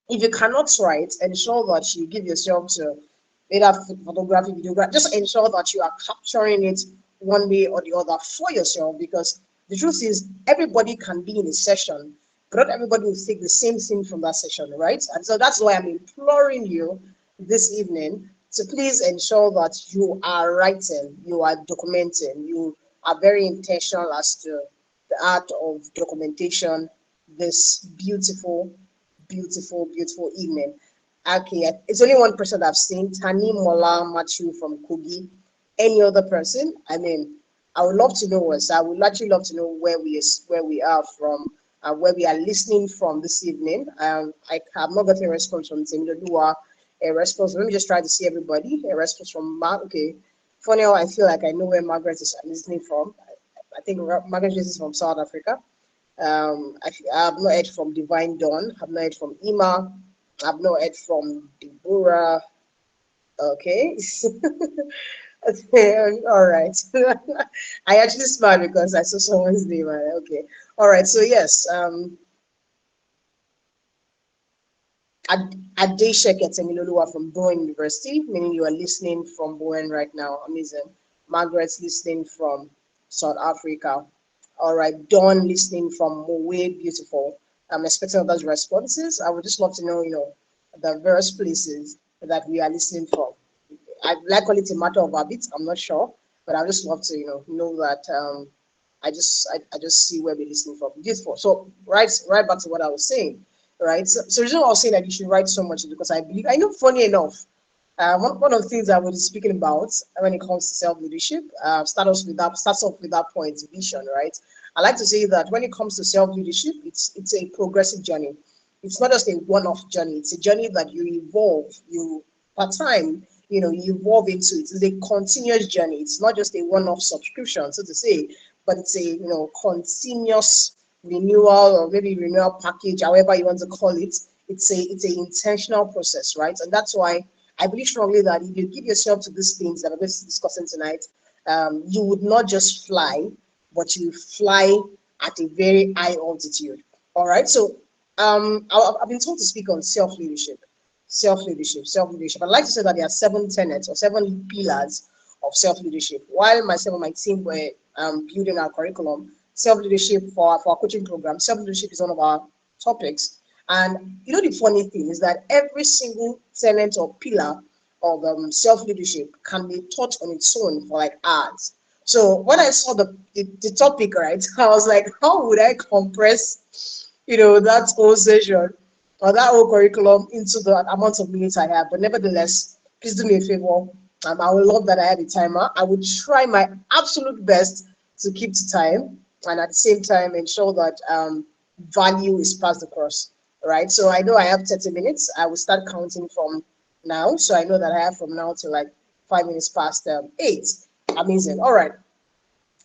If you cannot write, ensure that you give yourself to either photography, videography. Just ensure that you are capturing it one way or the other for yourself, because the truth is everybody can be in a session, but not everybody will take the same thing from that session, right? And so that's why I'm imploring you this evening to please ensure that you are writing, you are documenting, you are very intentional as to the art of documentation this beautiful evening. Okay, it's only one person I've seen, Tani Mola Matthew from Kogi. Any other person? I mean, I would love to know us. I would actually love to know where we are from, where we are listening from this evening. I have not got a response from Timidodua. A response. Let me just try to see everybody. A response from Mark. Okay. Funny how I feel like I know where Margaret is listening from. I think Margaret is from South Africa. I have not heard from Divine Dawn. Have not heard from Ima. I've not heard from Deborah. Okay. Okay, all right. I actually smiled because I saw someone's name. Okay. All right. So yes, Adesheke Temiloluwa from Bowen University, meaning you are listening from Bowen right now. Amazing. Margaret's listening from South Africa. All right. Dawn listening from Mowe. Beautiful. I'm expecting those responses. I would just love to know, the various places that we are listening from. I like call it a matter of habit. I'm not sure, but I just love to know that I just see where we're listening from. Beautiful. So right back to what I was saying, right? So the reason why I was saying that you should write so much is because I believe I know. Funny enough, one of the things I was speaking about when it comes to self leadership starts off with that point, vision, right? I like to say that when it comes to self leadership, it's a progressive journey. It's not just a one-off journey. It's a journey that you evolve. You per time, you evolve into it. It's a continuous journey. It's not just a one-off subscription, so to say, but it's a continuous renewal, or maybe renewal package, however you want to call it. It's a intentional process, right? And that's why I believe strongly that if you give yourself to these things that we're going to be discussing tonight, you would not just fly, but you fly at a very high altitude. All right. So I've been told to speak on self-leadership. Self-leadership. I'd like to say that there are 7 tenets or 7 pillars of self-leadership. While myself and my team were building our curriculum, self-leadership for our coaching program, self-leadership is one of our topics. And the funny thing is that every single tenet or pillar of self-leadership can be taught on its own for like hours. So when I saw the topic, right, I was like, how would I compress, that whole session or that whole curriculum into the amount of minutes I have? But nevertheless, please do me a favor. I would love that I have a timer. I would try my absolute best to keep to time, and at the same time ensure that value is passed across. Right. So I know I have 30 minutes. I will start counting from now. So I know that I have from now to like 5 minutes past 8. Amazing. All right.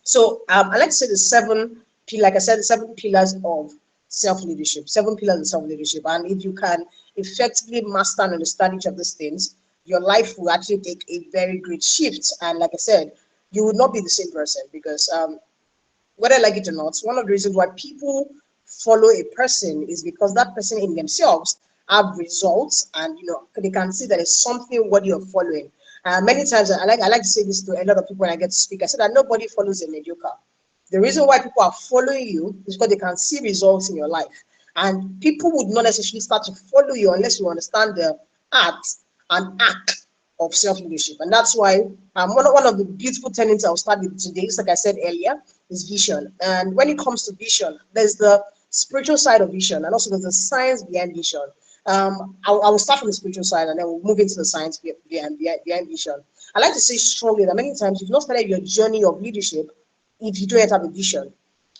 So I like to say like I said, the 7 pillars of self-leadership, 7 pillars of self-leadership. And if you can effectively master and understand each of these things, your life will actually take a very great shift. And like I said, you will not be the same person, because whether I like it or not, one of the reasons why people follow a person is because that person in themselves have results, and they can see that it's something worthy of following. Many times I like to say this to a lot of people when I get to speak. I said that nobody follows a mediocre. The reason why people are following you is because they can see results in your life. And people would not necessarily start to follow you unless you understand the art and act of self-leadership. And that's why one of the beautiful tenets I'll start with today, just like I said earlier, is vision. And when it comes to vision, there's the spiritual side of vision, and also there's the science behind vision. I will start from the spiritual side, and then we'll move into the science behind vision. I like to say strongly that many times you've not started your journey of leadership if you don't yet have a vision.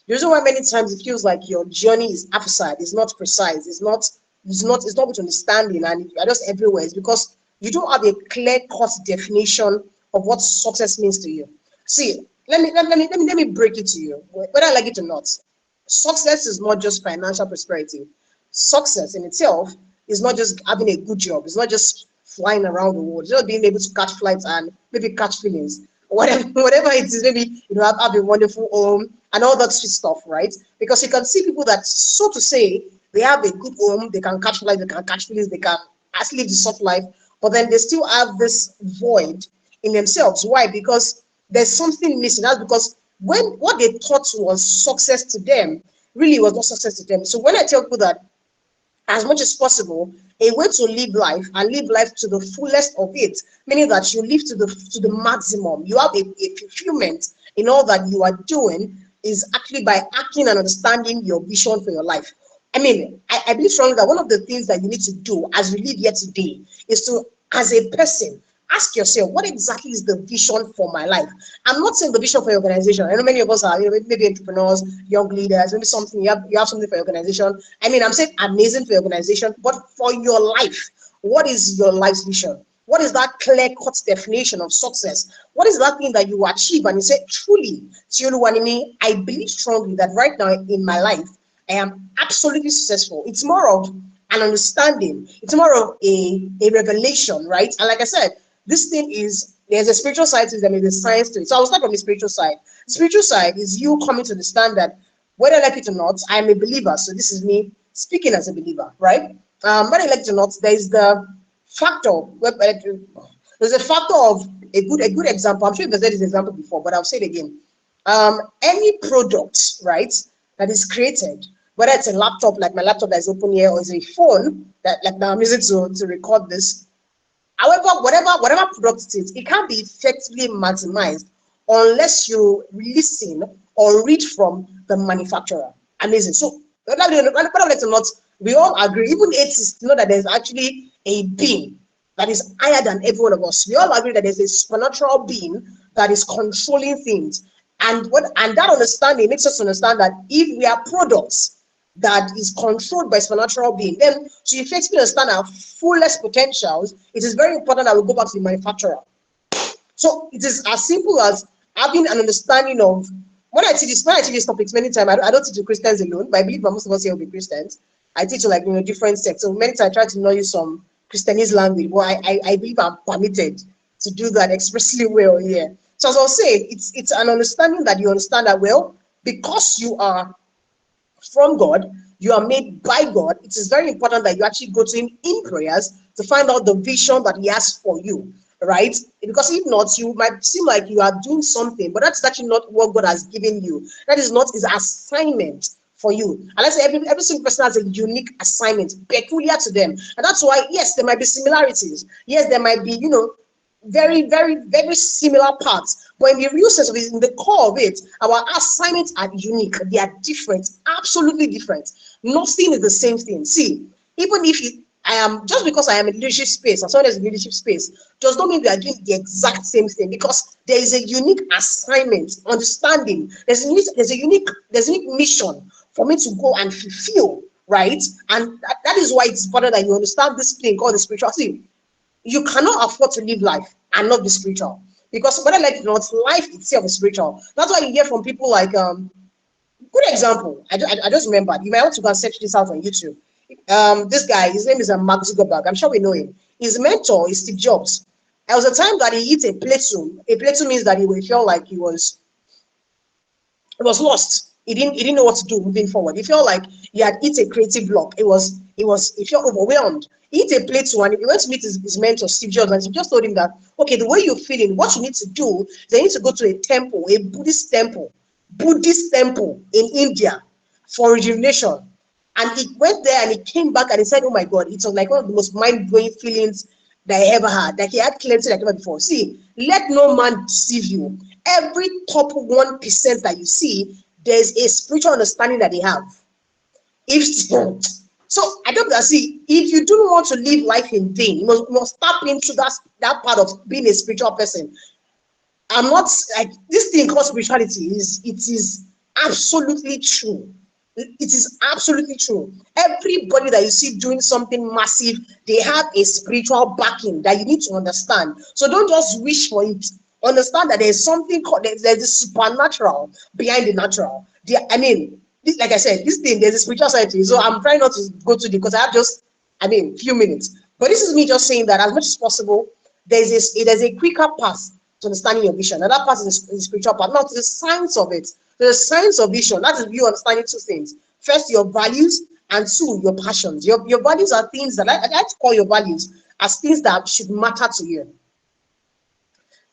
The reason why many times it feels like your journey is absent, it's not precise, it's not with understanding, and you're just everywhere, is because you don't have a clear-cut definition of what success means to you. See, let me break it to you, whether I like it or not. Success is not just financial prosperity. Success in itself is not just having a good job. It's not just flying around the world. It's not being able to catch flights and maybe catch feelings. Whatever it is, maybe have a wonderful home and all that sweet stuff, right? Because you can see people that, so to say, They have a good home, they can catch life, they can catch feelings, they can actually live the soft life, but then they still have this void in themselves. Why? Because there's something missing. That's because when what they thought was success to them really was not success to them. So when I tell people that as much as possible, a way to live life and live life to the fullest of it, meaning that you live to the maximum, you have a fulfillment in all that you are doing, is actually by acting and understanding your vision for your life. I mean, I believe strongly that one of the things that you need to do as we live here today is to, as a person, ask yourself, what exactly is the vision for my life? I'm not saying the vision for your organization. I know many of us are, maybe entrepreneurs, young leaders, maybe something, you have something for your organization. I mean, I'm saying amazing for your organization, but for your life, what is your life's vision? What is that clear-cut definition of success? What is that thing that you achieve and you say, truly, Tioluwanimi, I believe strongly that right now in my life, I am absolutely successful. It's more of an understanding. It's more of a revelation, right? And like I said, this thing is, there's a spiritual side to it, and there's a science to it. So I'll start from the spiritual side. The spiritual side is you coming to understand that whether I like it or not, I am a believer. So this is me speaking as a believer, right? Whether I like it or not, there's the factor. There's a factor of a good example. I'm sure you've said this example before, but I'll say it again. Any product, right, that is created, whether it's a laptop like my laptop that is open here, or it's a phone that like now I'm using to record this. However, whatever product it is, it can't be effectively maximized unless you listen or read from the manufacturer. Amazing. So whether or not, we all agree, even atheists know that there's actually a being that is higher than every one of us. We all agree that there's a supernatural being that is controlling things. And that understanding makes us understand that if we are products that is controlled by supernatural being, then to effectively understand our fullest potentials, it is very important that we go back to the manufacturer. So it is as simple as having an understanding of, when I teach these topics many times, I don't teach to Christians alone, but I believe that most of us here will be Christians. I teach to different sects. So many times I try to know you some Christianese language. Well, I believe I'm permitted to do that expressly well here. So as I was saying, it's an understanding that you understand that, well, because you are from God, you are made by God, it is very important that you actually go to him in prayers to find out the vision that he has for you, right? Because if not, you might seem like you are doing something, but that's actually not what God has given you. That is not his assignment for you. And let's say every single person has a unique assignment peculiar to them. And that's why, yes, there might be similarities. Yes, there might be, very, very, very similar parts. But in the real sense of it, in the core of it, our assignments are unique. They are different, absolutely different. Nothing is the same thing. See, even if I am, just because I am in leadership space, as long as in leadership space, does not mean we are doing the exact same thing, because there is a unique assignment, understanding. There's a unique mission for me to go and fulfill, right? And that is why it's important that you understand this thing called the spirituality. You cannot afford to live life and not be spiritual, because whether like it or not, life itself is spiritual. That's why you hear from people like good example. I just remembered. You might want to go and search this out on YouTube. This guy, his name is Mark Zuckerberg. I'm sure we know him. His mentor is Steve Jobs. There was a time that he hit a plateau. A plateau means that he felt like he was lost. He didn't know what to do moving forward. He felt like he had hit a creative block. He felt overwhelmed. He hit a plateau and he went to meet his mentor, Steve Jobs, and he just told him that, okay, the way you're feeling, what you need to do is you need to go to a temple, a Buddhist temple in India for rejuvenation. And he went there and he came back and he said, oh my God, it was like one of the most mind-blowing feelings that I ever had, that he had clarity like never before. See, let no man deceive you. Every top 1% that you see, there's a spiritual understanding that they have. So I don't see, if you do want to live life in vain, you must tap into that part of being a spiritual person. I'm not like this thing called spirituality is absolutely true. It is absolutely true. Everybody that you see doing something massive, they have a spiritual backing that you need to understand. So don't just wish for it. Understand that there's something called, there's a supernatural behind the natural. Like I said, this thing, there's a spiritual side to it. So I'm trying not to go to it because I have just, few minutes. But this is me just saying that as much as possible, there's a quicker path to understanding your vision. And that path is the spiritual path. Now, to the science of it, the science of vision, that is you understanding two things. First, your values And two, your passions. Your values are things that I like to call your values as things that should matter to you.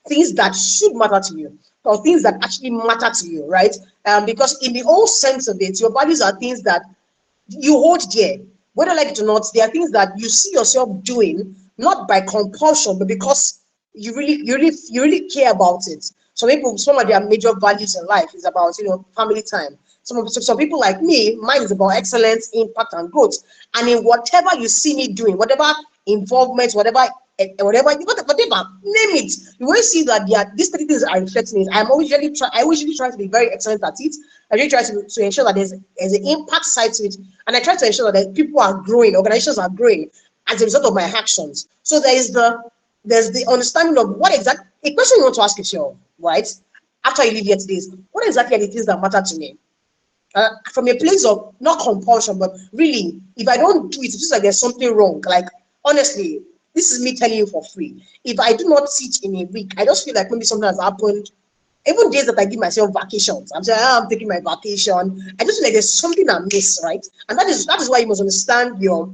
Things that should matter to you, or things that actually matter to you, right? Because in the whole sense of it, your values are things that you hold dear. Whether like it or not, they are things that you see yourself doing, not by compulsion, but because you really care about it. Some of their major values in life is about family time. Some people like me, mine is about excellence, impact, and growth. And in whatever you see me doing, whatever involvement, whatever, name it, you will see that these three things are reflecting it. I usually try to be very excellent at it. I really try to ensure that there's an impact side to it, and I try to ensure that people are growing, organizations are growing as a result of my actions. So there's the understanding of what exactly a question you want to ask yourself, right? After you leave here today is, what exactly are the things that matter to me? From a place of not compulsion, but really, if I don't do it, it feels like there's something wrong. Like, honestly, this is me telling you for free. If I do not teach in a week, I just feel like maybe something has happened. Even days that I give myself vacations, I'm saying, I'm taking my vacation. I just feel like there's something I miss, right? And that is why you must understand your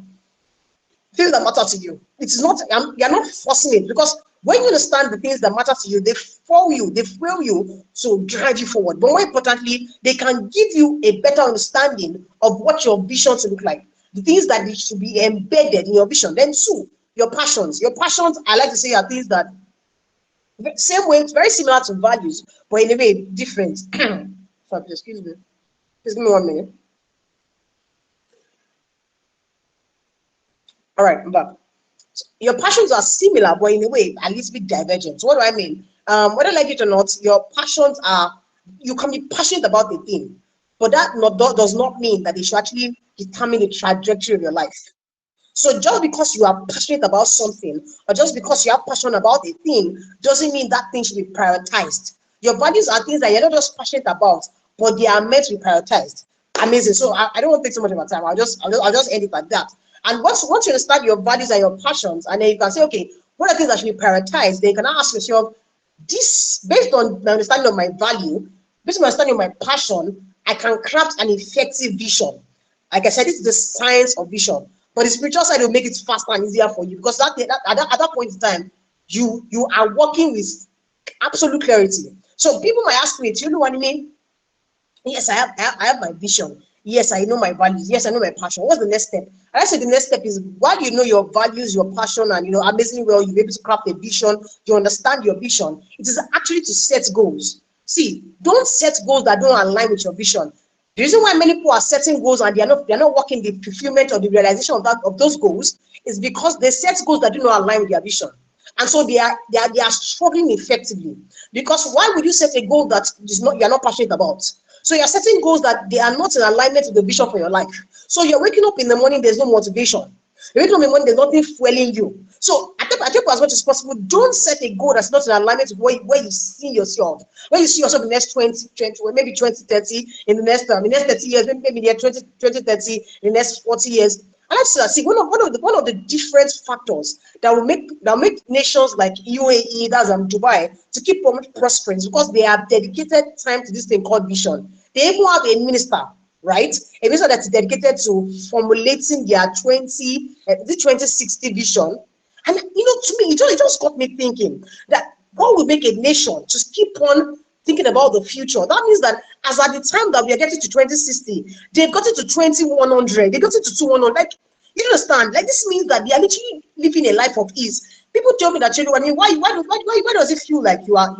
things that matter to you. It is not, you're not forcing it, because when you understand the things that matter to you, they fuel you to drive you forward. But more importantly, they can give you a better understanding of what your vision should look like, the things that should be embedded in your vision. Then two, your passions. Your passions, I like to say, are things that same way, it's very similar to values, but in a way different. Sorry, excuse me. Just give me 1 minute. All right, I'm back. Your passions are similar, but in a way, a little bit divergent. So what do I mean? Whether like it or not, your passions are, you can be passionate about the thing, but does not mean that they should actually determine the trajectory of your life. So just because you are passionate about something, or just because you are passionate about a thing, doesn't mean that thing should be prioritized. Your values are things that you're not just passionate about, but they are meant to be prioritized. Amazing. So I don't want to take so much of my time. I'll just end it like that. And once you understand your values and your passions, and then you can say, okay, what are things that should be prioritized? Then you can ask yourself, this based on my understanding of my value, based on my understanding of my passion, I can craft an effective vision. Like I said, this is the science of vision. But the spiritual side will make it faster and easier for you, because at that point in time, you are working with absolute clarity. So people might ask me, Tioluwanimi, yes, I have my vision. Yes, I know my values. Yes, I know my passion. What's the next step? And I said the next step is, while you know your values, your passion, and amazingly well, you're able to craft a vision, you understand your vision. It is actually to set goals. See, don't set goals that don't align with your vision. The reason why many people are setting goals and they're not working the fulfillment or the realization of those goals is because they set goals that do not align with their vision. And so they are struggling effectively. Because why would you set a goal that you're not passionate about? So you're setting goals that they are not in alignment with the vision for your life. So you're waking up in the morning, there's no motivation. You're waking up in the morning, there's nothing fueling you. So I think as much as possible, don't set a goal that's not in alignment with where you see yourself. Where you see yourself in the next 20, maybe 2030, in the next 30 years, maybe the 2030, in the next 40 years. And let's see one of the different factors that will make nations like UAE, that's Dubai, to keep prospering, because they have dedicated time to this thing called vision. They even have a minister, right? A minister that's dedicated to formulating their 2060 vision. And to me, it just got me thinking that what will make a nation just keep on thinking about the future? That means that as at the time that we are getting to 2060, they've got it to 2100, they got it to 2100. Like, you understand? Like, this means that they are literally living a life of ease. People tell me that, why does it feel like you are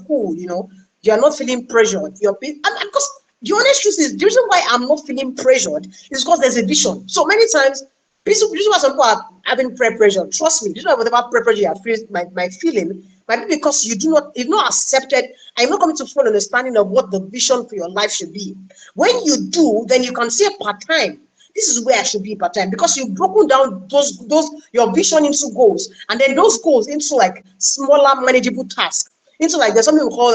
cool? You are not feeling pressured. And because the honest truth is, the reason why I'm not feeling pressured is because there's a vision. So many times, the reason why some people are having pressure, trust me, this is not whatever pressure you are my feeling might be because you've not accepted, and you're not coming to full understanding of what the vision for your life should be. When you do, then you can say part-time, this is where I should be part-time, because you've broken down those your vision into goals, and then those goals into like smaller manageable tasks, into like there's something we call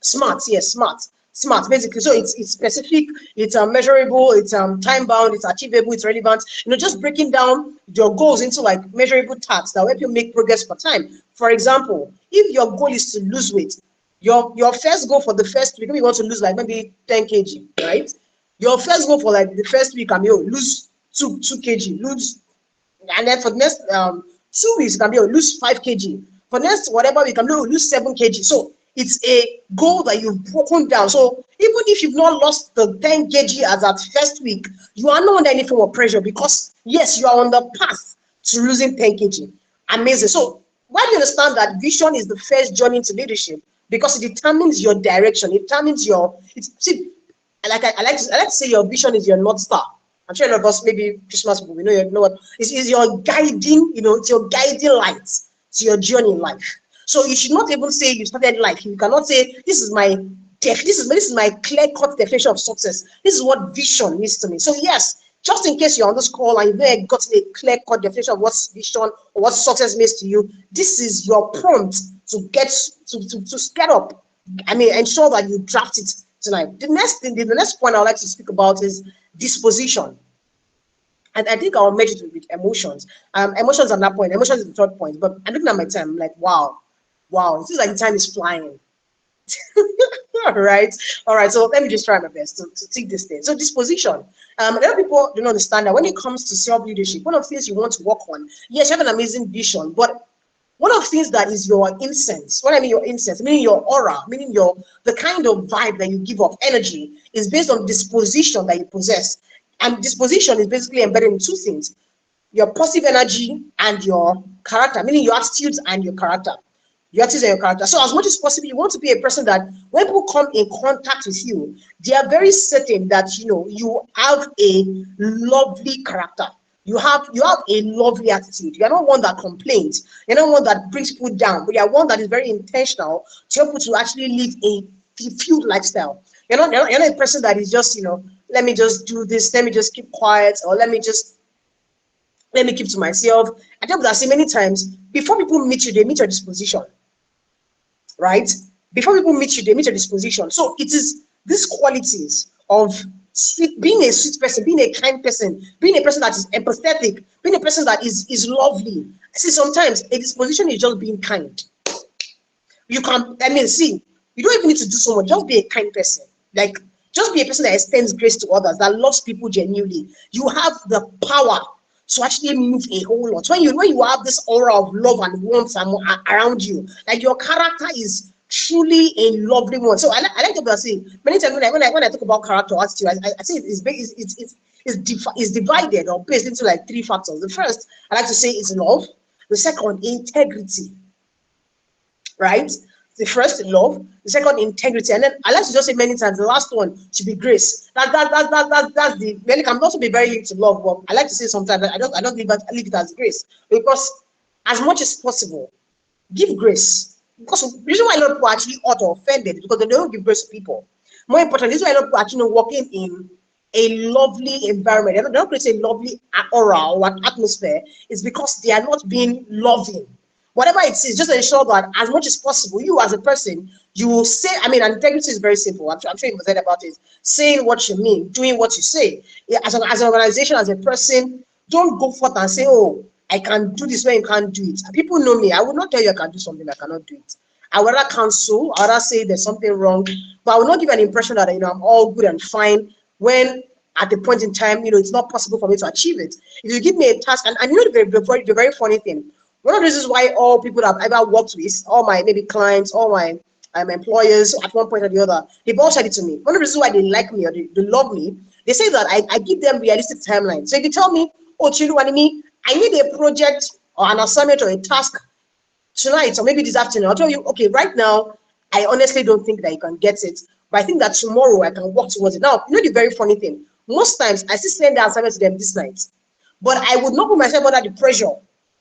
smart. Yes, smart basically. So it's specific, it's measurable, it's time bound, it's achievable, it's relevant. Just breaking down your goals into like measurable tasks that will help you make progress for time. For example, if your goal is to lose weight, your first goal for the first week, maybe you want to lose like maybe 10 kg, right? Your first goal for like the first week can be, oh, lose 2 kg, lose, and then for the next 2 weeks can be, oh, lose 5 kg. For next whatever we can do, lose 7 kg. So it's a goal that you've broken down. So even if you've not lost the 10 kg as at first week, you are not under any form of pressure, because yes, you are on the path to losing 10 kg. Amazing. So why do you understand that vision is the first journey into leadership? Because it determines your direction. It determines your, see, I like to say your vision is your North Star. I'm sure a lot of us, maybe Christmas people, we know what is your guiding, it's your guiding light to your journey in life. So you should not even say you started life. You cannot say this is my clear-cut definition of success. This is what vision means to me. So yes, just in case you're on this call and you've never gotten a clear-cut definition of what vision or what success means to you, this is your prompt to get up. Ensure that you draft it tonight. The next point I'd like to speak about is disposition. And I think I'll merge it with emotions. Emotions at that point. Emotions is the third point. But I'm looking at my time, I'm like, wow, it seems like the time is flying. All right. So let me just try my best to take this thing. So disposition. A lot of people don't understand that when it comes to self-leadership, one of the things you want to work on, yes, you have an amazing vision, but one of the things that is your incense, what I mean your incense, meaning your aura, meaning the kind of vibe that you give off, energy, is based on disposition that you possess. And disposition is basically embedded in two things: your positive energy and your character, meaning your attitudes and your character. Your attitudes and your character. So as much as possible, you want to be a person that when people come in contact with you, they are very certain that you have a lovely character. You have a lovely attitude. You are not one that complains. You're not one that brings people down, but you are one that is very intentional to help you to actually live a fulfilled lifestyle. You're not a person that is just, let me just do this, let me just keep quiet, or let me keep to myself. I tell you that, I say many times, before people meet you, they meet your disposition. Right? Before people meet you, they meet your disposition. So it is these qualities of being a sweet person, being a kind person, being a person that is empathetic, being a person that is lovely. See, sometimes a disposition is just being kind. You can, you don't even need to do so much. Just be a kind person. Like, just be a person that extends grace to others, that loves people genuinely. You have the power to actually move a whole lot. When you have this aura of love and warmth around you, like your character is truly a lovely one. So I like to say many times when I talk about character or attitude, I say it's divided or based into like three factors. The first I like to say is love. The second, integrity. Right? The first, love. The second, integrity. And then I like to just say many times, the last one should be grace. That's the, well, it can also be very linked to love, but I like to say sometimes I don't leave it as grace, because as much as possible, give grace. Because the reason why a lot of people are actually hurt or offended is because they don't give grace to people. More important, this is why a lot of people are actually working in a lovely environment. They're not creating a lovely aura or an atmosphere. It's because they are not being loving. Whatever it is, just ensure that as much as possible, you as a person, you will say, and integrity is very simple. I'm sure you've said about it. Saying what you mean, doing what you say. As an organization, as a person, don't go forth and say, oh, I can do this when you can't do it. People know me. I will not tell you I can do something, I cannot do it. I would rather counsel, I would rather say there's something wrong, but I will not give an impression that I'm all good and fine when at the point in time, it's not possible for me to achieve it. If you give me a task, and the very funny thing, one of the reasons why all people that I've ever worked with, all my maybe clients, all my employers at one point or the other, they've all said it to me. One of the reasons why they like me or they love me, they say that I give them realistic timelines. So if you tell me, oh, Tioluwanimi, I need a project or an assignment or a task tonight or maybe this afternoon, I'll tell you, okay, right now, I honestly don't think that you can get it, but I think that tomorrow I can work towards it. Now, the very funny thing, most times I still send the assignment to them this night, but I would not put myself under the pressure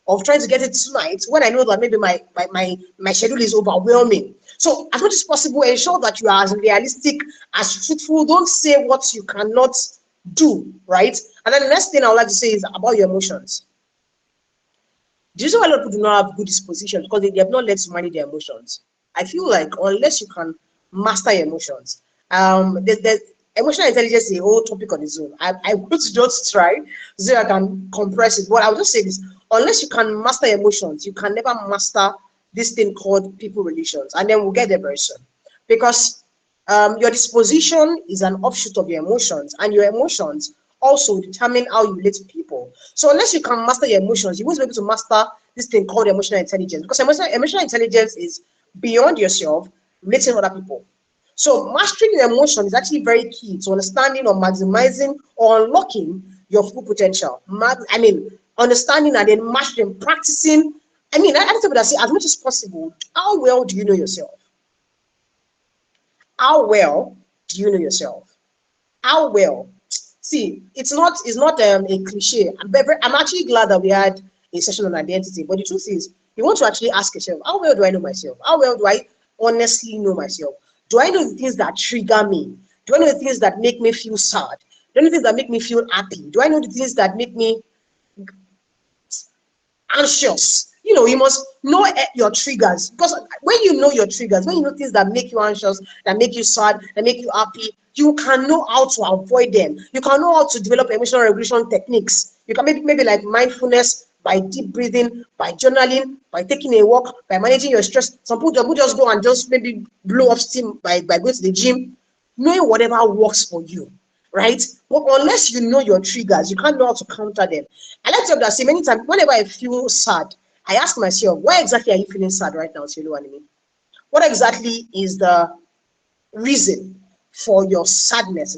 of trying to get it tonight when I know that maybe my schedule is overwhelming. So as much as possible, ensure that you are as realistic, as truthful. Don't say what you cannot do, right? And then the next thing I would like to say is about your emotions. The reason why a lot of people do not have good disposition because they have not learned to manage their emotions. I feel like unless you can master your emotions, there's emotional intelligence is a whole topic on its own. I want to just try so I can compress it. But I'll just say this: unless you can master emotions, you can never master this thing called people relations. And then we'll get there very soon. Because Your disposition is an offshoot of your emotions, and your emotions also determine how you relate to people. So unless you can master your emotions, you won't be able to master this thing called emotional intelligence, because emotional intelligence is beyond yourself, relating with other people. So mastering your emotion is actually very key to understanding or maximizing or unlocking your full potential. Understanding and then mastering, practicing. I tell people that, say, as much as possible, how well do you know yourself? How well do you know yourself? How well? See, it's not a cliche. I'm actually glad that we had a session on identity. But the truth is, you want to actually ask yourself, how well do I know myself? How well do I honestly know myself? Do I know the things that trigger me? Do I know the things that make me feel sad? Do I know the things that make me feel happy? Do I know the things that make me anxious? You must know your triggers, because when you know your triggers, when you know things that make you anxious, that make you sad, that make you happy, you can know how to avoid them. You can know how to develop emotional regulation techniques. You can maybe like mindfulness, by deep breathing, by journaling, by taking a walk, by managing your stress. Some people just go and just maybe blow off steam by going to the gym. Knowing whatever works for you, right? But unless you know your triggers, you can't know how to counter them. I like to have that, say, many times whenever I feel sad, I ask myself, why exactly are you feeling sad right now, Tioluwanimi? What exactly is the reason for your sadness?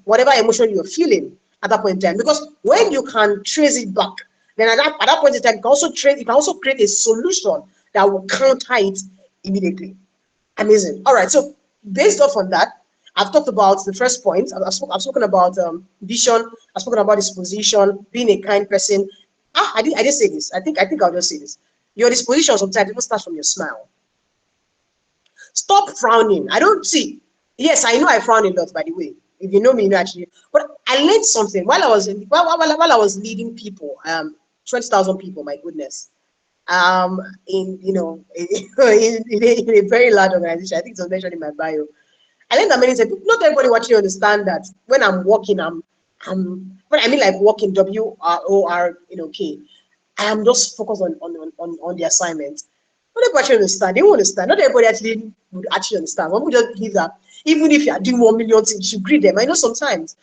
Whatever emotion you're feeling at that point in time. Because when you can trace it back, then at that point in time, you can also create a solution that will counter it immediately. Amazing. All right. So based off on that, I've talked about the first point. I've spoken about vision. I've spoken about disposition, being a kind person. I did say this. I think I'll just say this. Your disposition sometimes even starts from your smile. Stop frowning. I don't see. Yes, I know I frown a lot, by the way. If you know me, you know actually. But I learned something while I was leading people, 20,000 people. My goodness. In in a very large organization. I think it was mentioned in my bio. I learned that many times not everybody will actually understand that when I'm walking, when I mean like walking, WRORK. I am just focused on the assignment. Not everybody actually understand. They won't understand. Not everybody actually would actually understand. One would just believe that even if you are doing 1 million things, you should greet them. I know sometimes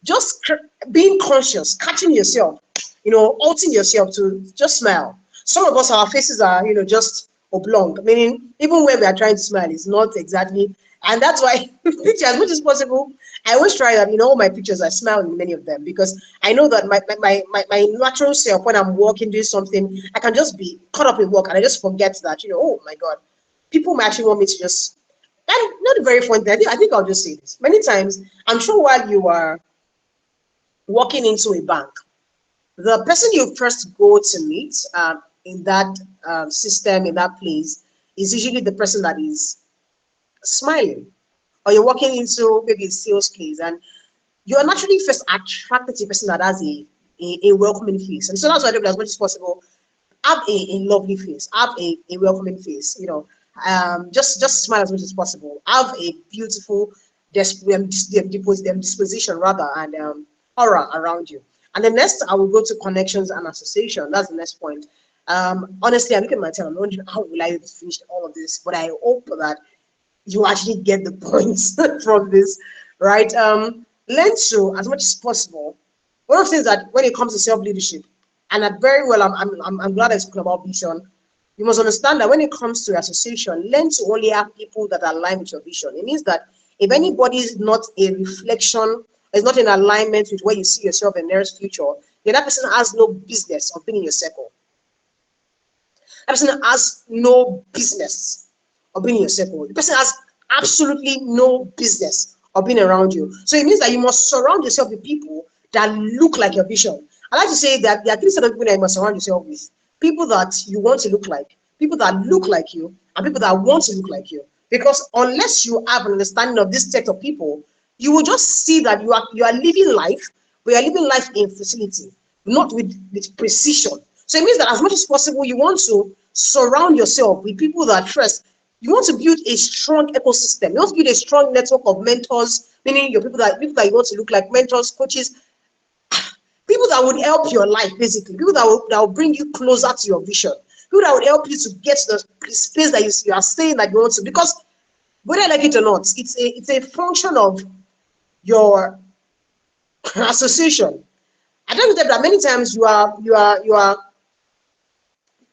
just being conscious, catching yourself, halting yourself to just smile. Some of us, our faces are, just oblong, meaning even when we are trying to smile, it's not exactly. And that's why picture as much as possible, I always try that, all my pictures, I smile in many of them, because I know that my natural self, when I'm walking, doing something, I can just be caught up in work and I just forget that, oh my God, people might actually want me to just, that not a very fun thing. I think I'll just say this. Many times, I'm sure while you are walking into a bank, the person you first go to meet in that system, in that place, is usually the person that is smiling. Or you're walking into maybe a sales place, and you're naturally first attracted to a person that has a welcoming face. And so that's why I do, as much as possible, have a lovely face, have a welcoming face, just smile as much as possible, have a beautiful disposition rather, and aura around you. And the next, I will go to connections and association. That's the next point. Honestly, I look at my time, I'm wondering how will I finish all of this, but I hope that you actually get the points from this, right? Learn to, as much as possible. One of the things that when it comes to self-leadership, and that very well, I'm glad I spoke about vision. You must understand that when it comes to association, learn to only have people that align with your vision. It means that if anybody is not a reflection, is not in alignment with where you see yourself in the nearest future, then that person has no business of being in your circle. That person has no business of being in your circle. The person has absolutely no business of being around you. So it means that you must surround yourself with people that look like your vision. I like to say that there are three sort of people that you must surround yourself with. People that you want to look like, people that look like you, and people that want to look like you. Because unless you have an understanding of this set of people, you will just see that you are living life, but you are living life in facility, not with precision. So it means that as much as possible, you want to surround yourself with people that trust. You want to build a strong ecosystem. You want to build a strong network of mentors, meaning your people that you want to look like, mentors, coaches, people that would help your life, basically, people that will bring you closer to your vision, people that would help you to get to the space that you are saying that you want to. Because Whether I like it or not, it's a function of your association. I don't know that many times you are.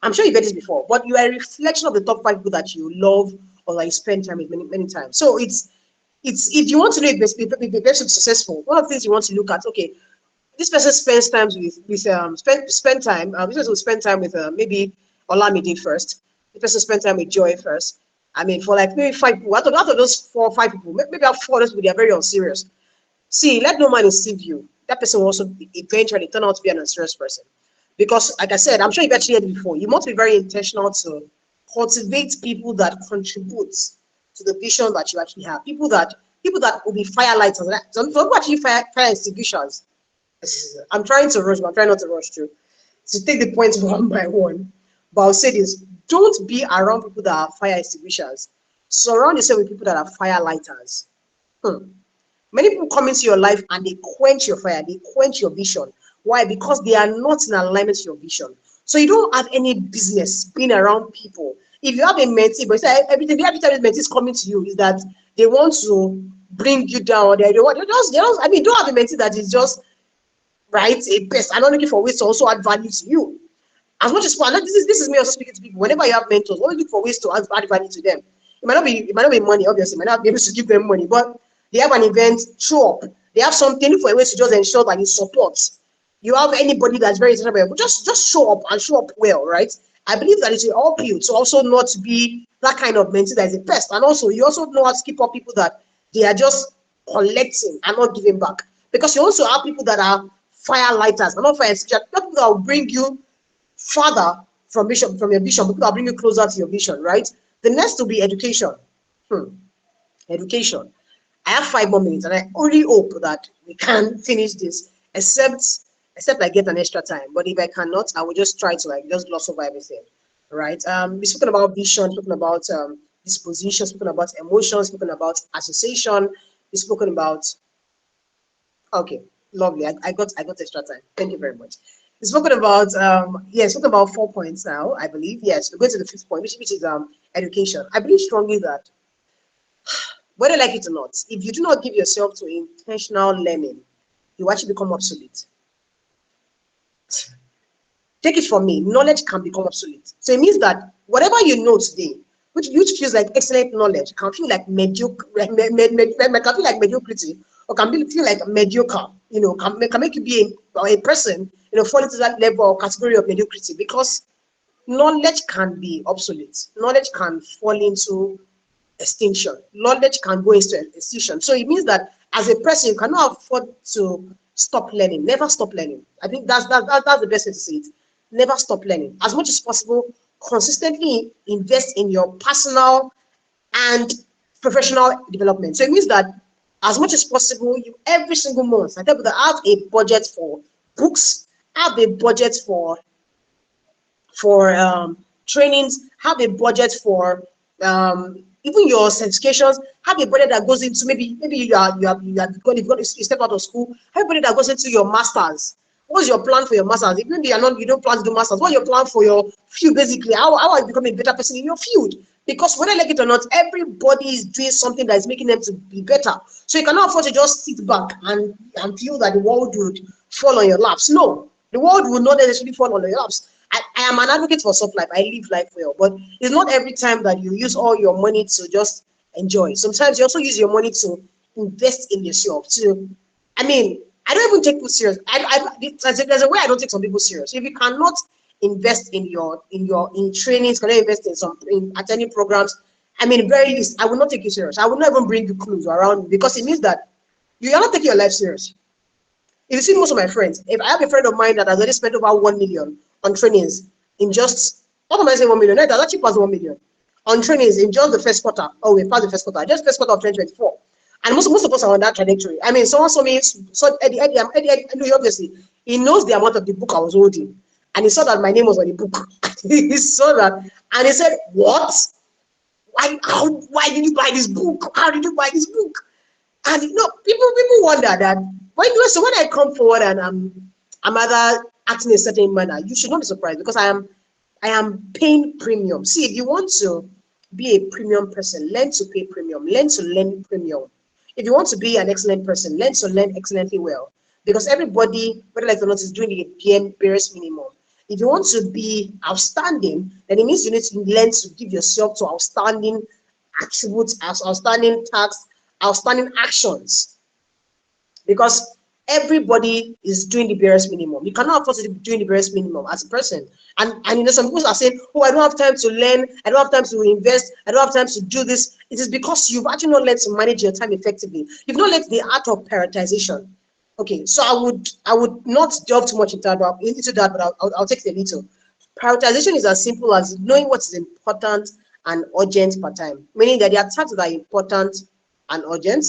I'm sure you've heard this before, but you are a reflection of the top 5 people that you love or that you spend time with many times. So it's if you want to know if the person is successful, one of the things you want to look at, okay, this person spends time spend time. This person will spend time with maybe Olamide first. This person spend time with Joy first. I mean, for like maybe 5 people. Out of those 4 or 5 people, maybe out of 4 of those people, they are very unserious. See, let no man deceive you. That person will also eventually turn out to be an unserious person. Because, like I said, I'm sure you've actually heard it before. You must be very intentional to cultivate people that contribute to the vision that you actually have. People that will be firelighters. Some people actually fire extinguishers. I'm trying to rush, but I'm trying not to rush too. To take the points one by one. But I'll say this: don't be around people that are fire extinguishers. Surround yourself with people that are firelighters. Many people come into your life and they quench your fire, they quench your vision. Why? Because they are not in alignment with your vision. So you don't have any business being around people. If you have a mentee, but every time this mentee is coming to you, is that they want to bring you down. They don't. I mean, don't have a mentee that is just right a best. I'm not looking for ways to also add value to you. As much as possible, this is me also speaking to people. Whenever you have mentors, always look for ways to add value to them. It might not be money, obviously. You might not be able to give them money, but they have an event, show up. They have something, look for a way to just ensure that you support. You have anybody that's very interested, but just show up and show up well, right? I believe that it will help you to also not be that kind of mentee that is a pest. And also, you also know how to keep up people that they are just collecting and not giving back. Because you also have people that are firelighters and not fire extinguishers, people that will bring you further from your vision, people that will bring you closer to your vision, right? The next will be education. Education. I have 5 more minutes, and I only hope that we can finish this, except I get an extra time. But if I cannot, I will just try to just gloss over everything, right? We've spoken about vision, spoken about disposition, spoken about emotions, spoken about association. We've spoken about okay, lovely. I got extra time. Thank you very much. We've spoken about spoken about 4 points now, I believe. Yes, we're going to the 5th point, which is education. I believe strongly that whether you like it or not, if you do not give yourself to intentional learning, you actually become obsolete. Take it from me, knowledge can become obsolete. So it means that whatever you know today, which feels like excellent knowledge, can feel like mediocre, can feel like mediocrity, or can feel like mediocre, can make you be a person, fall into that level or category of mediocrity, because knowledge can be obsolete. Knowledge can fall into extinction. Knowledge can go into extinction. So it means that as a person, you cannot afford to stop learning. Never stop learning. I think that's the best way to say it. Never stop learning. As much as possible, consistently invest in your personal and professional development. So it means that as much as possible, you every single month, I tell people that have a budget for books, have a budget for trainings, have a budget for even your certifications, have a budget that goes into maybe you step out of school, have a budget that goes into your masters. What's your plan for your masters? If maybe you don't plan to do masters, what's your plan for your field basically? How are you becoming a better person in your field? Because whether I like it or not, everybody is doing something that is making them to be better. So you cannot afford to just sit back and feel that the world would fall on your laps. No, the world will not necessarily fall on your laps. I am an advocate for soft life. I live life well, but it's not every time that you use all your money to just enjoy. Sometimes you also use your money to invest in yourself. I don't even take people serious. There's a way I don't take some people serious. If you cannot invest in trainings, cannot invest in attending programs, very least, I will not take you serious. I will not even bring you clues around, because it means that you are not taking your life serious. If you see most of my friends, if I have a friend of mine that has already spent over 1 million on trainings in just, what am I saying 1 million? No, that's actually past 1 million on trainings in just the first quarter. Oh, we passed the first quarter, just first quarter of 2024. And most of us are on that trajectory. Someone saw me, Eddie, obviously, he knows the amount of the book I was holding. And he saw that my name was on the book. He saw that, and he said, what? Why did you buy this book? How did you buy this book? And people wonder that when I come forward and I'm either acting in a certain manner, you should not be surprised, because I am paying premium. See, if you want to be a premium person, learn to pay premium, learn to learn premium. If you want to be an excellent person, learn to learn excellently well. Because everybody, whether like or not, is doing the barest minimum. If you want to be outstanding, then it means you need to learn to give yourself to outstanding attributes, as outstanding tasks, outstanding actions. Because everybody is doing the barest minimum. You cannot afford to be doing the barest minimum as a person. And you know, some people are saying, oh, I don't have time to learn, I don't have time to invest, I don't have time to do this. It is because you've actually not learned to manage your time effectively. You've not learned the art of prioritization. Okay, so I would not delve too much into that, but I'll take it a little. Prioritization is as simple as knowing what is important and urgent per time, meaning that there are tasks that are important and urgent.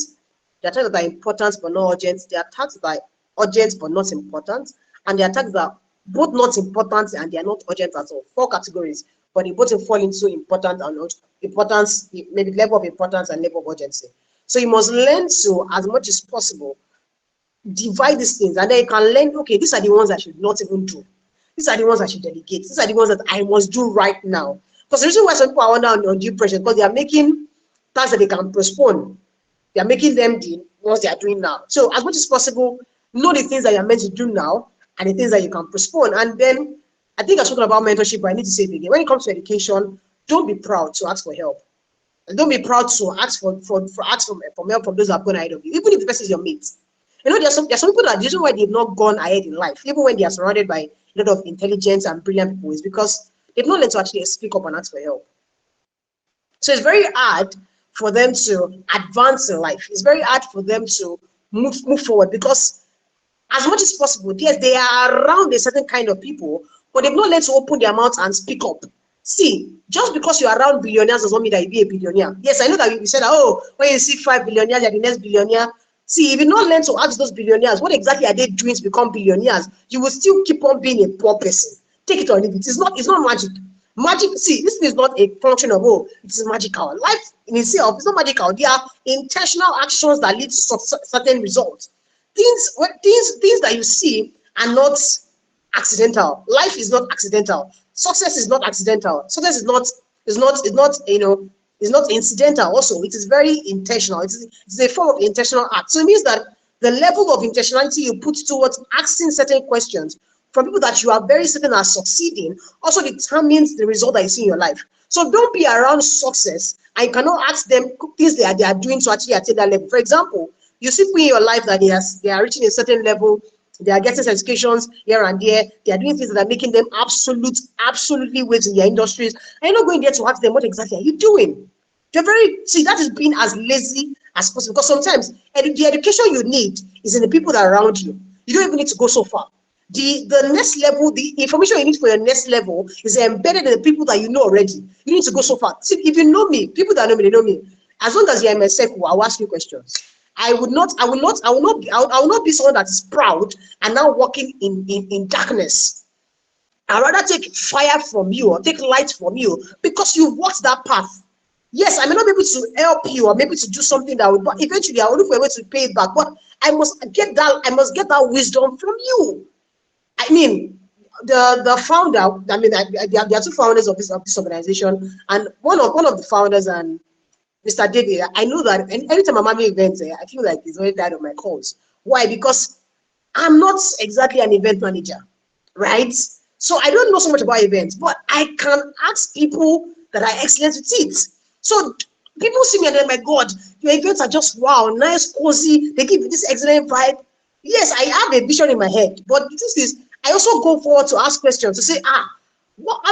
There are tasks that are important but not urgent. There are tasks that are urgent but not important, and there are tasks that are both not important and they are not urgent at all. 4 categories, but they both fall into important and importance, maybe level of importance and level of urgency. So you must learn to, as much as possible, divide these things, and then you can learn, okay, these are the ones I should not even do. These are the ones I should delegate. These are the ones that I must do right now. Because the reason why some people are under undue pressure, because they are making tasks that they can postpone. They are making them the ones they are doing now. So as much as possible, know the things that you are meant to do now and the things that you can postpone. And then I think I've spoken about mentorship, but I need to say it again. When it comes to education, don't be proud to ask for help. And don't be proud to ask for help from those that have gone ahead of you, even if the person is your mate. You know, there's some people that the reason why they've not gone ahead in life, even when they are surrounded by a lot of intelligent and brilliant people, is because they've not learned to actually speak up and ask for help. So it's very hard for them to advance in life. It's very hard for them to move forward, because as much as possible, yes, they are around a certain kind of people, but they've not learned to open their mouth and speak up. See, just because you're around billionaires does not mean that you'll be a billionaire. Yes, I know that we said that, oh, when you see 5 billionaires, you're the next billionaire. See, if you not learn to ask those billionaires, what exactly are they doing to become billionaires, you will still keep on being a poor person. Take it or leave it. It's not magic. Magic, see, this is not a function of, oh, it is magical. Life in itself is not magical. There are intentional actions that lead to certain results. Things that you see are not accidental. Life is not accidental. Success is not accidental. Success is not incidental. Also, it is very intentional. It's a form of intentional act. So it means that the level of intentionality you put towards asking certain questions from people that you are very certain are succeeding also determines the result that you see in your life. So don't be around success and you cannot ask them things they are doing to actually attain that level. For example, you see people in your life that they are reaching a certain level, they are getting certifications here and there, they are doing things that are making them absolutely waves in their industries, and you're not going there to ask them, what exactly are you doing? That is being as lazy as possible, because sometimes the education you need is in the people that are around you. You don't even need to go so far. The next level, the information you need for your next level is embedded in the people that you know already. You need to go so far. See, if you know me, people that know me, they know me. As long as you're in my circle, I'll ask you questions. I will not be someone that is proud and now walking in darkness. I'd rather take fire from you or take light from you because you've walked that path. Yes, I may not be able to help you or maybe to do something that will, but eventually I will look for a way to pay it back. But I must get that wisdom from you. I mean, the founder, I mean, there are 2 founders of this organization, and one of the founders, and Mr. David, I know that anytime I'm having events, I feel like he's already tired of my calls. Why? Because I'm not exactly an event manager, right? So I don't know so much about events, but I can ask people that are excellent with it. So people see me and they're, my God, your events are just wow, nice, cozy. They give you this excellent vibe. Yes, I have a vision in my head, but the truth is, I also go forward to ask questions to say, how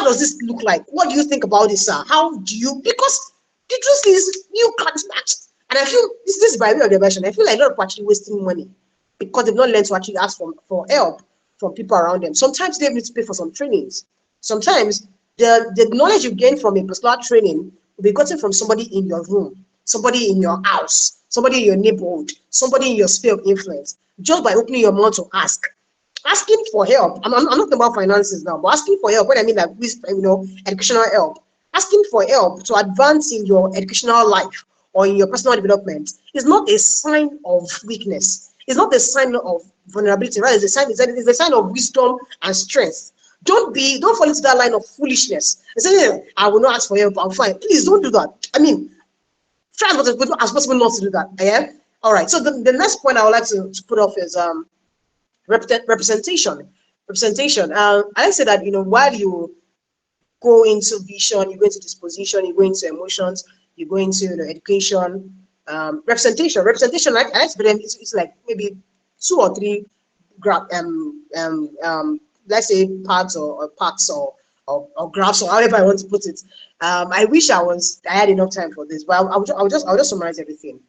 does this look like? What do you think about this, sir? How do you? Because the truth is, you can't match. And I feel this is by way of diversion. I feel like a lot of people actually wasting money because they've not learned to actually ask for help from people around them. Sometimes they need to pay for some trainings. Sometimes the knowledge you gain from a personal training will be gotten from somebody in your room, somebody in your house, somebody in your neighborhood, somebody in your sphere of influence, just by opening your mouth to ask. Asking for help. I'm not talking about finances now, but asking for help. What I mean, like, educational help. Asking for help to advance in your educational life or in your personal development is not a sign of weakness. It's not a sign of vulnerability. Right? It's a sign of wisdom and strength. Don't fall into that line of foolishness. And say, "Yeah, I will not ask for help, I'm fine." Please don't do that. I mean, try as possible not to do that. Yeah. All right. So the next point I would like to put off is representation. Representation. I say that while you go into vision, you go into disposition, you go into emotions, you go into education, representation. Representation, like I explained, it's like maybe 2 or 3 let's say parts or parts or graphs or however I want to put it. I wish I had enough time for this, but I'll just summarize everything.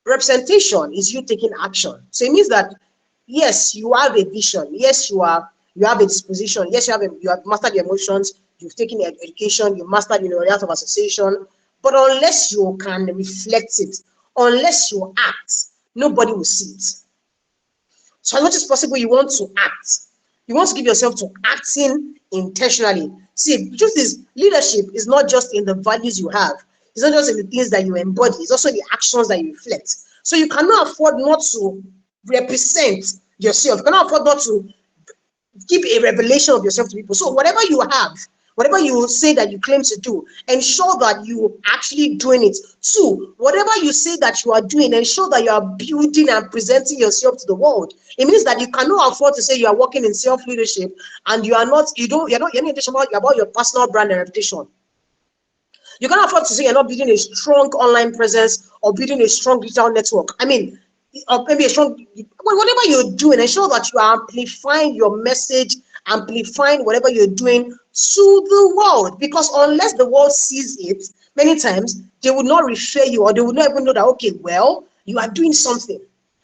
Representation is you taking action. So it means that yes, you have a vision. Yes, you have a disposition. Yes, you have mastered your emotions. You've taken education. You mastered the art of association. But unless you can reflect it, unless you act, nobody will see it. So as much as possible, you want to act. You want to give yourself to acting intentionally. See, the truth is, leadership is not just in the values you have. It's not just in the things that you embody. It's also in the actions that you reflect. So you cannot afford not to represent yourself. You cannot afford not to give a revelation of yourself to people. So whatever you have, whatever you say that you claim to do, ensure that you actually doing it. 2, whatever you say that you are doing, ensure that you are building and presenting yourself to the world. It means that you cannot afford to say you are working in self-leadership and you're not intentional about your personal brand and reputation. You cannot afford to say you're not building a strong online presence or building a strong digital network. I mean, or maybe a strong, whatever you're doing, ensure that you are amplifying your message, amplifying whatever you're doing to the world. Because unless the world sees it, many times they would not refer you, or they would not even know that, okay, well, you are doing something.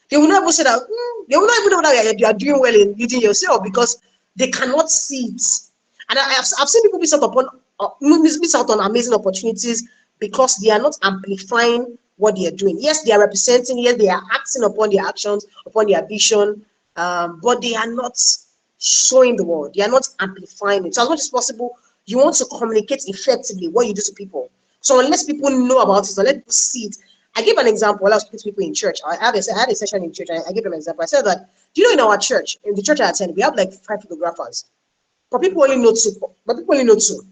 They will not even say that, they will not even know that you are doing well in leading yourself, because they cannot see it. And I've seen people miss out on amazing opportunities because they are not amplifying what they are doing. Yes, they are representing, yes, they are acting upon their actions, upon their vision, but they are not showing the world. They are not amplifying it. So as much as possible, you want to communicate effectively what you do to people. So unless people know about it, unless people see it. I give an example. I was speaking to people in church. I had a session in church. I gave them an example. I said that, do you know, in our church, in the church I attend, we have like 5 photographers. But people only know 2.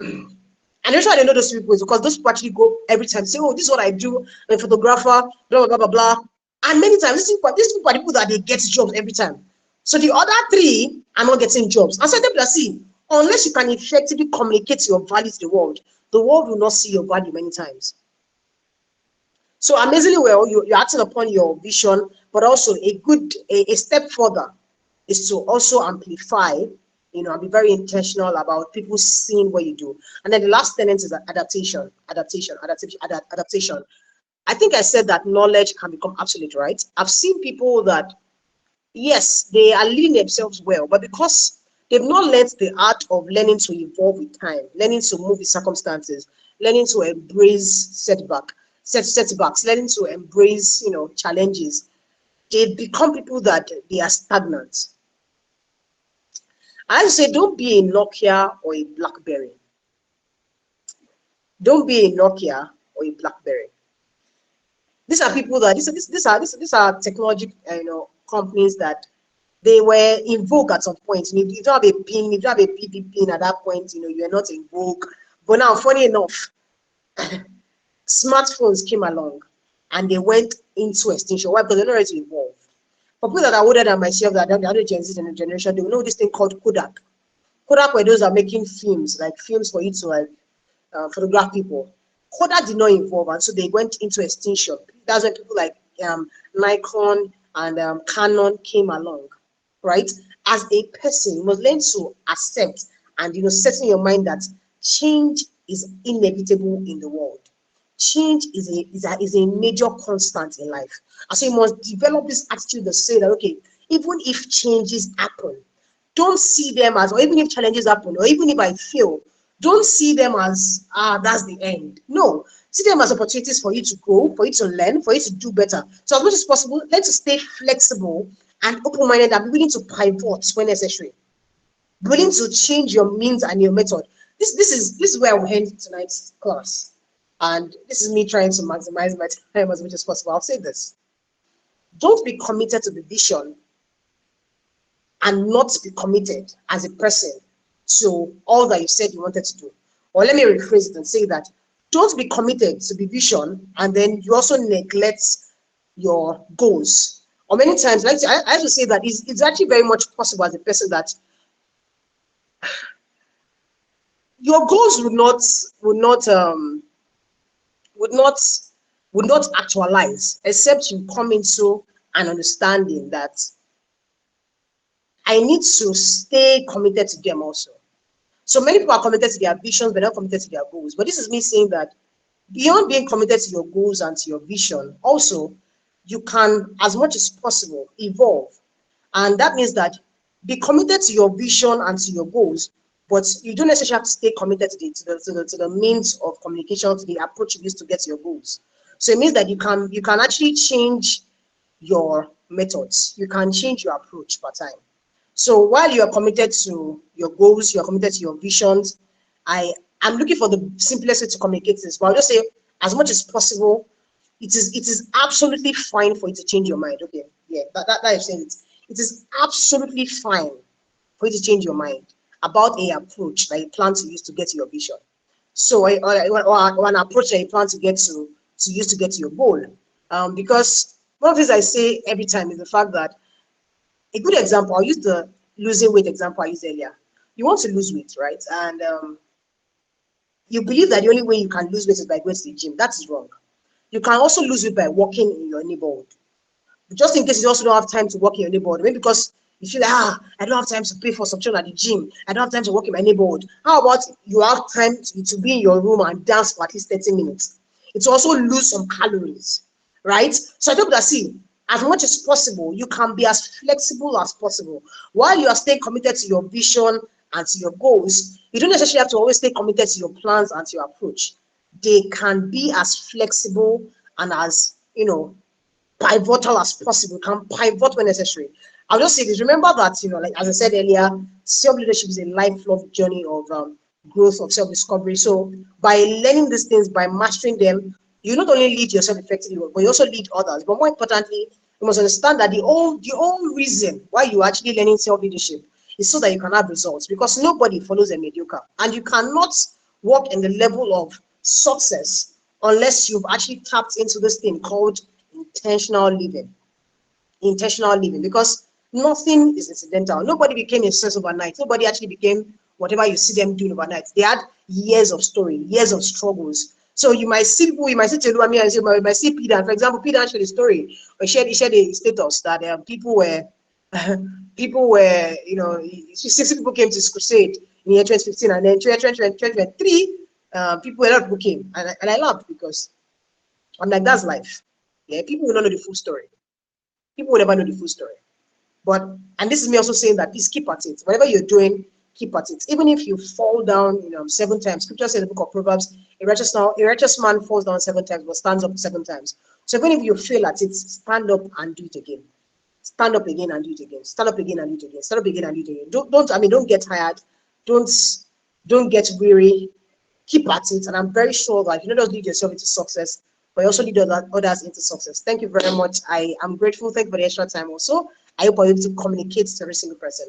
And the reason why they know those people is because those people actually go every time, say, "Oh, this is what I do. I'm a photographer, blah, blah, blah, blah, blah." And many times, these people are the people that they get jobs every time. So the other 3 are not getting jobs. And so they see, unless you can effectively communicate your value to the world will not see your value many times. So amazingly well, you're acting upon your vision, but also a step further is to also amplify, and be very intentional about people seeing what you do. And then the last tenet is adaptation. I think I said that knowledge can become absolute, right? I've seen people that, yes, they are leading themselves well, but because they've not learned the art of learning to evolve with time, learning to move with circumstances, learning to embrace setbacks, learning to embrace, challenges, they become people that they are stagnant. I say, don't be a Nokia or a BlackBerry. Don't be a Nokia or a BlackBerry. These are people that these are technology, companies that they were in vogue at some point. If you don't have a pin, if you don't have a PP pin at that point, you're not in vogue. But now, funny enough, smartphones came along and they went into extinction. Why? Because they're not ready to evolve. For people that are older than myself, that are the other Gen Z generation, they will know this thing called Kodak. Kodak were those that are making films, like films for you to photograph people. Kodak did not evolve, and so they went into extinction. That's when people like Nikon and Canon came along, right? As a person, you must learn to accept and set in your mind that change is inevitable in the world. Change is a major constant in life. And so you must develop this attitude to say that, okay, even if changes happen, don't see them as, or even if challenges happen, or even if I fail, don't see them as, that's the end. No, see them as opportunities for you to grow, for you to learn, for you to do better. So as much as possible, let's stay flexible and open-minded and be willing to pivot when necessary. Be willing to change your means and your method. This is where I will end tonight's class. And this is me trying to maximize my time as much as possible. I'll say this. Don't be committed to the vision and not be committed as a person to all that you said you wanted to do. Or let me rephrase it and say that don't be committed to the vision and then you also neglect your goals. Or many times, like I have to say that it's actually very much possible as a person that your goals would not would not actualize except you come into an understanding that I need to stay committed to them also. So many people are committed to their visions, but not committed to their goals. But this is me saying that beyond being committed to your goals and to your vision, also you can, as much as possible, evolve. And that means that be committed to your vision and to your goals, but you don't necessarily have to stay committed to the means of communication, to the approach you use to get to your goals. So it means that you can actually change your methods. You can change your approach per time. So while you are committed to your goals, you are committed to your visions, I'm looking for the simplest way to communicate this. But I'll just say, as much as possible, it is absolutely fine for you to change your mind. Okay, yeah, that I've said it. It is absolutely fine for you to change your mind about a approach that you plan to use to get to your vision. So or an approach that you plan to get to use to get to your goal. Because one of the things I say every time is the fact that a good example, I'll use the losing weight example I used earlier. You want to lose weight, right? And you believe that the only way you can lose weight is by going to the gym. That is wrong. You can also lose weight by walking in your neighborhood. Just in case you also don't have time to walk in your neighborhood, maybe because you feel like, I don't have time to pay for subscription at the gym. I don't have time to walk in my neighborhood. How about you have time to be in your room and dance for at least 30 minutes? It's also lose some calories, right? So I hope that, see, as much as possible, you can be as flexible as possible. While you are staying committed to your vision and to your goals, you don't necessarily have to always stay committed to your plans and to your approach. They can be as flexible and as, pivotal as possible. Can pivot when necessary. I'll just say this. Remember that, like as I said earlier, self-leadership is a lifelong journey of growth, of self-discovery. So by learning these things, by mastering them, you not only lead yourself effectively, but you also lead others. But more importantly, you must understand that the whole reason why you're actually learning self-leadership is so that you can have results, because nobody follows a mediocre. And you cannot work in the level of success unless you've actually tapped into this thing called intentional living. Intentional living, because nothing is incidental. Nobody became a success overnight. Nobody actually became whatever you see them doing overnight. They had years of story, years of struggles. So you might see people, you might see Tioluwanimi and you might see Peter. For example, Peter shared a story, or shared a status that people were, people came to his crusade in the year 2015, and then 2023, a lot of people came, and I laughed because I'm like, that's life. Yeah, people will not know the full story. People will never know the full story. But, and this is me also saying that please keep at it. Whatever you're doing, keep at it. Even if you fall down, 7 times. Scripture says in the book of Proverbs, a righteous man falls down 7 times, but stands up 7 times. So even if you fail at it, stand up and do it again. Stand up again and do it again. Stand up again and do it again. Stand up again and do it again. Don't get tired. Don't get weary. Keep at it. And I'm very sure that you not just lead yourself into success, but you also lead others into success. Thank you very much. I am grateful. Thank you for the extra time also. I hope I'm able to communicate to every single person.